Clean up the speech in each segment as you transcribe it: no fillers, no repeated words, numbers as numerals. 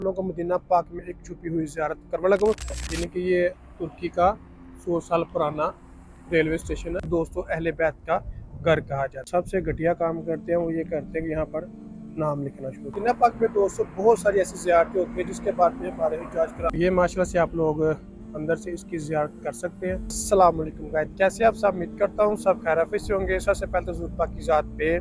लोगों को मदीना पाक में एक छुपी हुई ज़ियारत करवा लगा, यानी कि ये तुर्की का 100 साल पुराना रेलवे स्टेशन है। दोस्तों अहले बैत का घर कहा जाता है। सबसे घटिया काम करते हैं वो ये करते हैं कि यहाँ पर नाम लिखना शुरू। मदीना पाक में दोस्तों बहुत सारी ऐसी ज़ियारतें होती है जिसके बारे में हमारे इजाज़ करा। ये माशाल्लाह से आप लोग अंदर से इसकी ज़ियारत कर सकते हैं। अस्सलाम वालेकुम गाइस, कैसे आप सब? उम्मीद करता हूँ सब खैरियत से होंगे। सबसे पहले तो हुज़ूर पाक की ज़ात पे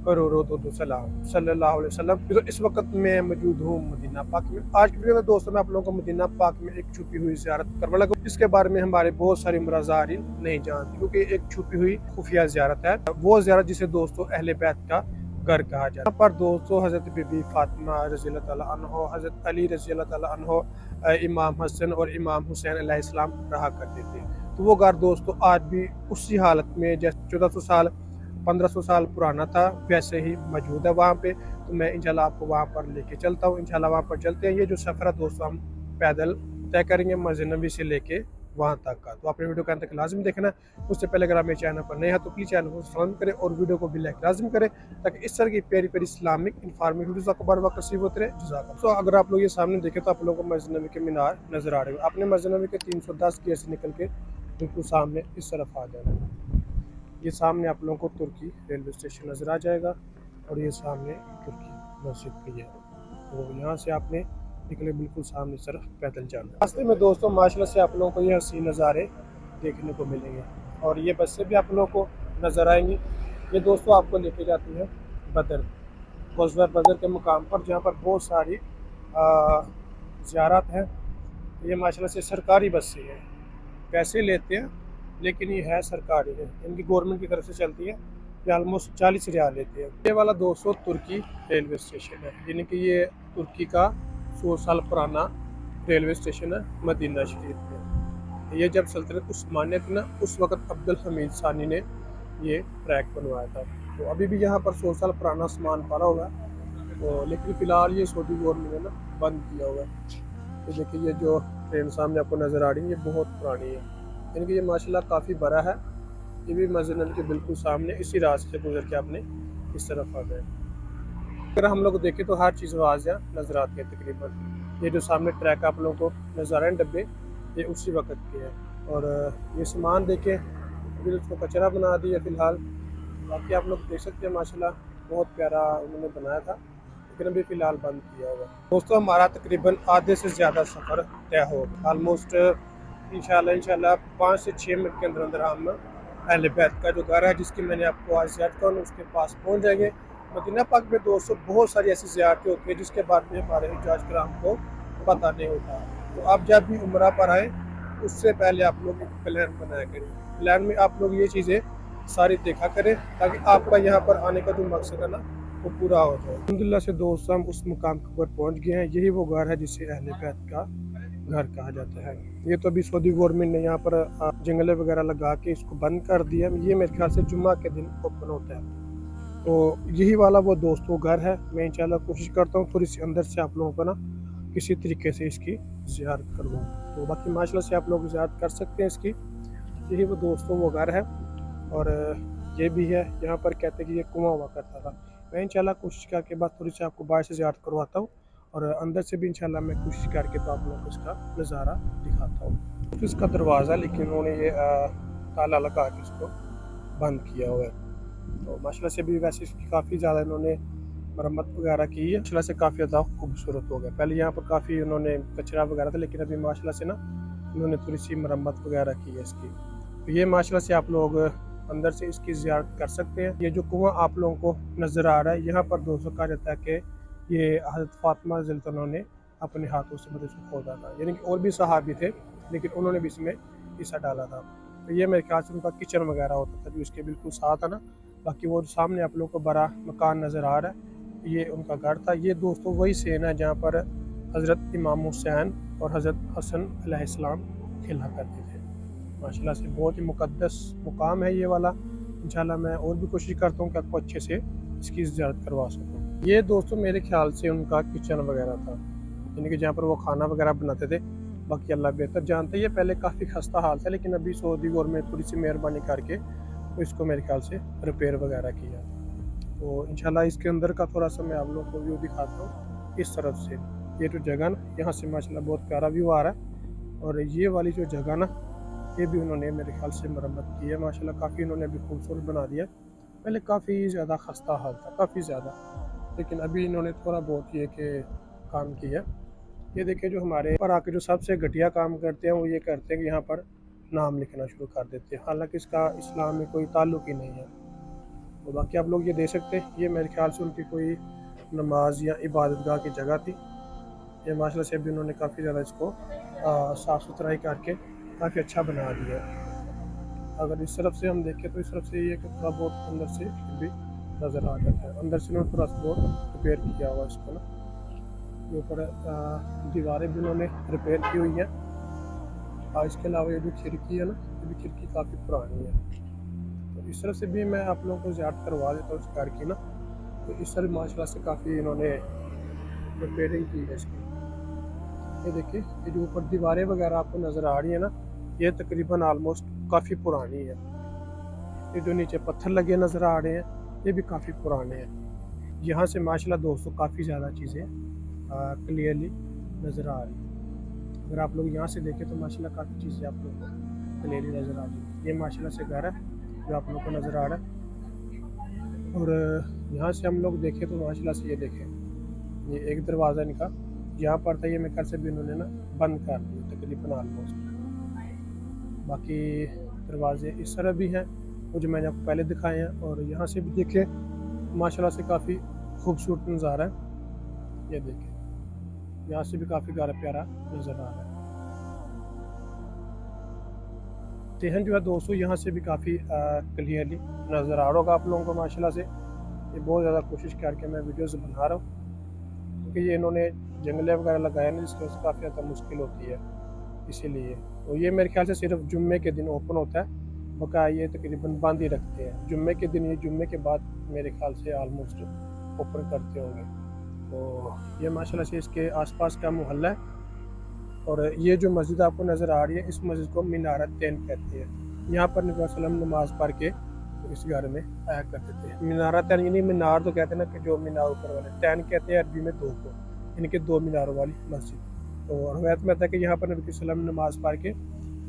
करोड़ों दो सलाम सल्लल्लाहु अलैहि वसल्लम। तो इस वक्त मैं मौजूद हूँ मदीना पाक में। आज की वीडियो में दोस्तों मैं आप लोगों को मदीना पाक में एक छुपी हुई ज़ियारत करवा लगा, जिसके बारे में हमारे बहुत सारे मुराज़ारीन नहीं जानते, क्योंकि एक छुपी हुई खुफिया ज़ियारत है। वो ज़ियारत जिसे दोस्तों अहले बैत का घर कहा जाता है। यहाँ पर दोस्तों हज़रत बीबी फातिमा रज़ियल्लाहु तआला अन्हा, हज़रत अली रज़ियल्लाहु तआला अन्हा, इमाम हसन और इमाम हुसैन अलैहिस्सलाम रहा करते थे। तो वो घर दोस्तों आज भी उसी हालत में जैसे 1400 साल 1500 साल पुराना था वैसे ही मौजूद है वहाँ पे। तो मैं इंशाल्लाह आपको वहाँ पर लेके चलता हूँ। इंशाल्लाह वहाँ पर चलते हैं। ये जो सफ़र है दोस्तों हम पैदल तय करेंगे मस्जिद नबी से लेके वहाँ तक का। तो आपने वीडियो के अंत तक लाजमी देखना। उससे पहले अगर आप मेरे चैनल पर नए हैं तो प्लीज़ चैनल को सब्सक्राइब करें और वीडियो को भी लाइक लाजमी करें, ताकि इस तरह की प्यारी प्यारी इस्लामिक इन्फॉर्मेटिव वीडियोज़ आपको बार बार नसीब होते रहे। जज़ाकल्लाह। तो अगर आप लोग ये सामने देखें तो आप लोगों को मस्जिद नबी के मीनार नज़र आ रहे हैं। आपने मस्जिद नबी के 310 की ऐसे निकल के बिल्कुल सामने इस तरफ आ जाना है। ये सामने आप लोगों को तुर्की रेलवे स्टेशन नज़र आ जाएगा और ये सामने तुर्की मस्जिद भी है। तो यहाँ से आपने निकले बिल्कुल सामने तरफ पैदल जाना। रास्ते में दोस्तों माशाल्लाह से आप लोगों को ये हसीन नज़ारे देखने को मिलेंगे और ये बसें भी आप लोगों को नज़र आएंगी। ये दोस्तों आपको लेके जाती है बदर, ग़ज़वा बदर के मुकाम पर, जहाँ पर बहुत सारी ज़ियारत हैं। ये माशाल्लाह से सरकारी बसें हैं, पैसे लेते हैं लेकिन ये है सरकारी है, इनकी गवर्नमेंट की तरफ से चलती है। ये ऑलमोस्ट 40 रियाल लेते हैं। ये वाला 200 तुर्की रेलवे स्टेशन है, यानी कि ये तुर्की का 100 साल पुराना रेलवे स्टेशन है मदीना शरीफ में। ये जब सल्तनत उस्मानिया थी ना, उस वक्त अब्दुल हमीद सानी ने ये ट्रैक बनवाया था। तो अभी भी यहाँ पर 100 साल पुराना सामान पड़ा हुआ है, तो लेकिन फ़िलहाल ये सऊदी गवर्नमेंट ने ना बंद किया हुआ है। तो देखिए ये जो ट्रेन सामने आपको नज़र आ रही है ये बहुत पुरानी है, यानी कि ये माशाल्लाह काफ़ी बड़ा है। ये भी मस्जिद नबी के बिल्कुल सामने इसी रास्ते से गुजर के आपने इस तरफ आ गए। अगर हम लोग देखें तो हर चीज़ वाज़िया नज़र आती है तकरीबन। ये जो सामने ट्रैक आप लोगों को नज़र आ रहे हैं डब्बे, ये उसी वक्त के हैं। और ये सामान देखें अभी उसको कचरा बना दिया फ़िलहाल। बाकी आप लोग देख सकते हैं माशाल्लाह बहुत प्यारा उन्होंने बनाया था, लेकिन अभी फ़िलहाल बंद किया हुआ। दोस्तों हमारा तकरीबन आधे से ज़्यादा सफ़र तय हो गया। ऑलमोस्ट इंशाल्लाह 5 से 6 मिनट के अंदर अंदर हम अहले बैत का जो घर है जिसकी मैंने आपको आज ज़ियारत करा उसके पास पहुँच जाएंगे। मदीना पाक में दोस्तों बहुत सारी ऐसी ज़ियारतें होती है जिसके बारे में हमारे हिजाज कराम को पता नहीं होता। तो आप जब भी उम्रा पर आए उससे पहले आप लोग एक प्लान बनाया करें। प्लान में आप लोग ये चीज़ें सारी देखा करें ताकि आपका यहाँ पर आने का जो मकसद है ना वो पूरा हो जाए। अल्हम्दुलिल्लाह से दोस्तों हम उस मुकाम पर पहुँच गए हैं। यही वो घर है जिसे अहले बैत का घर कहा जाता है। ये तो अभी सऊदी गवर्नमेंट ने यहाँ पर जंगले वगैरह लगा के इसको बंद कर दिया। ये मेरे ख्याल से जुम्मा के दिन ओपन होता है। तो यही वाला वो दोस्तों घर है। मैं इंशाल्लाह कोशिश करता हूँ थोड़ी सी अंदर से आप लोगों को ना किसी तरीके से इसकी ज़ियारत करवाऊँ। तो बाकी माशाल्लाह से आप लोग ज़ियारत कर सकते हैं इसकी। यही वो दोस्तों वो घर है और ये भी है। यहाँ पर कहते हैं कि ये कुआँ हुआ करता था। मैं इंशाल्लाह कोशिश करके बाद थोड़ी सी आपको बाहर से ज़ियारत करवाता हूँ और अंदर से भी इंशाल्लाह मैं कोशिश करके तो आप लोगों को इसका नज़ारा दिखाता हूँ। तो इसका दरवाज़ा लेकिन उन्होंने ये ताला लगा के इसको बंद किया हुआ है। तो माशाल्लाह से भी वैसे इसकी काफ़ी ज़्यादा इन्होंने मरम्मत वगैरह की है। माशाल्लाह से काफ़ी ज़्यादा खूबसूरत हो गया। पहले यहाँ पर काफ़ी उन्होंने कचरा वगैरह था, लेकिन अभी माशाल्लाह से ना उन्होंने थोड़ी सी मरम्मत वगैरह की है इसकी। तो ये माशाल्लाह से आप लोग अंदर से इसकी ज़ियारत कर सकते हैं। ये जो कुआँ आप लोगों को नज़र आ रहा है यहाँ पर दोस्तों कहा जाता है कि ये हज़रत फातिमा रज़ियल्लाहु अन्हा ने अपने हाथों से मतलब इसको खोदा था, यानी कि और भी सहाबी थे लेकिन उन्होंने भी इसमें हिस्सा डाला था। तो ये मेरे ख्याल से उनका किचन वगैरह होता था जो इसके बिल्कुल साथ है ना। बाकी वो सामने आप लोगों को बड़ा मकान नज़र आ रहा है, ये उनका घर था। ये दोस्तों वही सेन है जहाँ पर हज़रत इमाम हुसैन और हज़रत हसन अलैहिस्सलाम खेला करते थे। माशाल्लाह से बहुत ही मुक़द्दस मुकाम है ये वाला। इंशाल्लाह मैं और भी कोशिश करता हूँ कि आपको अच्छे से इसकी ज़ियारत करवा सकूँ। ये दोस्तों मेरे ख्याल से उनका किचन वगैरह था, यानी कि जहाँ पर वो खाना वगैरह बनाते थे। बाकी अल्लाह बेहतर जानते हैं। ये पहले काफ़ी खस्ता हाल था, लेकिन अभी सऊदी गवर्नमेंट थोड़ी सी मेहरबानी करके तो इसको मेरे ख्याल से रिपेयर वगैरह किया। तो इंशाल्लाह इसके अंदर का थोड़ा सा मैं आप लोगों को व्यू दिखाता हूँ इस तरफ से। ये जो जगह ना, यहाँ से माशाल्लाह बहुत प्यारा व्यू आ रहा है। और ये वाली जो जगह ना, ये भी उन्होंने मेरे ख्याल से मरम्मत की है माशाल्लाह, काफ़ी इन्होंने अभी खूबसूरत बना दिया। पहले काफ़ी ज़्यादा खस्ता हाल था, काफ़ी ज़्यादा, लेकिन अभी इन्होंने थोड़ा बहुत ये कि काम किया। ये देखिए जो हमारे पर आके जो सबसे घटिया काम करते हैं वो ये करते हैं कि यहाँ पर नाम लिखना शुरू कर देते हैं, हालांकि इसका इस्लाम में कोई ताल्लुक ही नहीं है। तो बाकी आप लोग ये देख सकते हैं, ये मेरे ख्याल से उनकी कोई नमाज या इबादत गाह की जगह थी। ये माशाल्लाह से भी उन्होंने काफ़ी ज़्यादा इसको साफ़ सुथराई करके काफ़ी अच्छा बना दिया। अगर इस तरफ से हम देखें तो इस तरफ से ये थोड़ा बहुत अंदर से भी नज़र आ जाता है, अंदर से उन्होंने थोड़ा सा बहुत रिपेयर किया हुआ इसको ना। ये ऊपर दीवारें भी उन्होंने रिपेयर की हुई हैं। और इसके अलावा ये जो खिड़की है ना, ये भी खिड़की काफ़ी पुरानी है। तो इस तरह से भी मैं आप लोगों को ज़्यादा करवा देता हूँ इस घर की ना। तो इस तरह माशाल्लाह से काफ़ी इन्होंने रिपेयरिंग की है इसकी। ये देखिए, ये जो ऊपर दीवारें वगैरह आपको नज़र आ रही है ना, ये तकरीबन आलमोस्ट काफ़ी पुरानी है। ये जो नीचे पत्थर लगे नज़र आ रहे हैं, ये भी काफ़ी पुराने हैं। यहाँ से माशाल्लाह दोस्तों काफ़ी ज़्यादा चीज़ें क्लियरली नज़र आ रही हैं। अगर आप लोग यहाँ से देखें तो माशाल्लाह काफ़ी चीज़ें आप लोगों को क्लियरली नज़र आ रही है। ये माशाल्लाह से घर है जो आप लोगों को नज़र आ रहा है। और यहाँ से हम लोग देखें तो माशाल्लाह से ये देखें, ये एक दरवाज़ा इनका यहाँ पर था, ये मेरे ख्याल से भी इन्होंने ना बंद कर दिया तकरीबन आलमोस्ट। बाकी दरवाजे इस तरह भी हैं वो जो मैंने आपको पहले दिखाए हैं। और यहाँ से भी देखें माशाल्लाह से काफ़ी खूबसूरत नज़ारा है। ये देखें, यहाँ से भी काफ़ी प्यारा नज़र आ रहा है। सहन जो है दोस्तों यहाँ से भी काफ़ी क्लियरली नज़र आ रहा होगा आप लोगों को माशाल्लाह से। ये बहुत ज़्यादा कोशिश करके मैं वीडियोस बना रहा हूँ, क्योंकि ये इन्होंने जंगले वगैरह लगाए ना, जिसकी वजह से काफ़ी ज़्यादा मुश्किल होती है, इसीलिए। तो ये मेरे ख्याल से सिर्फ जुम्मे के दिन ओपन होता है, बकाया ये तकरीबन बंद ही रखते हैं जुम्मे के दिन। ये जुम्मे के बाद मेरे ख्याल से आलमोस्ट ओपन करते होंगे। तो ये माशाल्लाह से इसके आसपास का मोहल्ला है। और ये जो मस्जिद आपको नज़र आ रही है, इस मस्जिद को मीनारत तैन कहते हैं। यहाँ पर नबी वसल्लम नमाज पढ़ के तो इस घर में आया करते थे। मीनारत तैन यानी मीनार तो कहते हैं ना कि जो मीनार ऊपर वाले, तैन कहते हैं अरबी में दो को, इनके दो मीनारों वाली मस्जिद। तो रवायत में आता है कि यहाँ पर नबी वसल्लम नमाज पढ़ के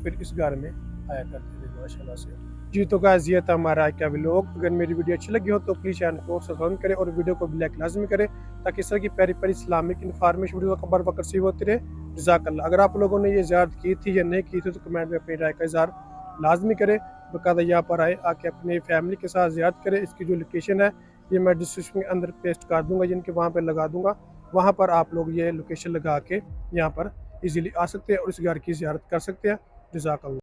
फिर इस घर में आया करते थे माशाल्लाह से। जी तो गाइस ये था हमारा क्या व्लॉग। अगर मेरी वीडियो अच्छी लगी हो तो प्लीज़ चैनल को सब्सक्राइब करें और वीडियो को लाइक लाजमी करें, ताकि इस तरह की प्यारी प्यारी इस्लामिक इन्फॉर्मेशन वीडियो का बर वक्त रिसीव होती रहे। जज़ाकल्लाह। अगर आप लोगों ने ये ज़ियारत की थी या नहीं की थी तो कमेंट में अपनी राय का इज़हार लाजमी करें। बाकायदा यहाँ पर आए, आके अपनी फैमिली के साथ ज़ियारत करें। इसकी जो लोकेशन है ये मैं डिस्क्रिप्शन के अंदर पेस्ट कर दूँगा, जिनके वहाँ पर लगा दूँगा। वहाँ पर आप लोग ये लोकेशन लगा के यहाँ पर ईज़िली आ सकते हैं और इस घर की ज़ियारत कर सकते हैं। जज़ाकल्लाह।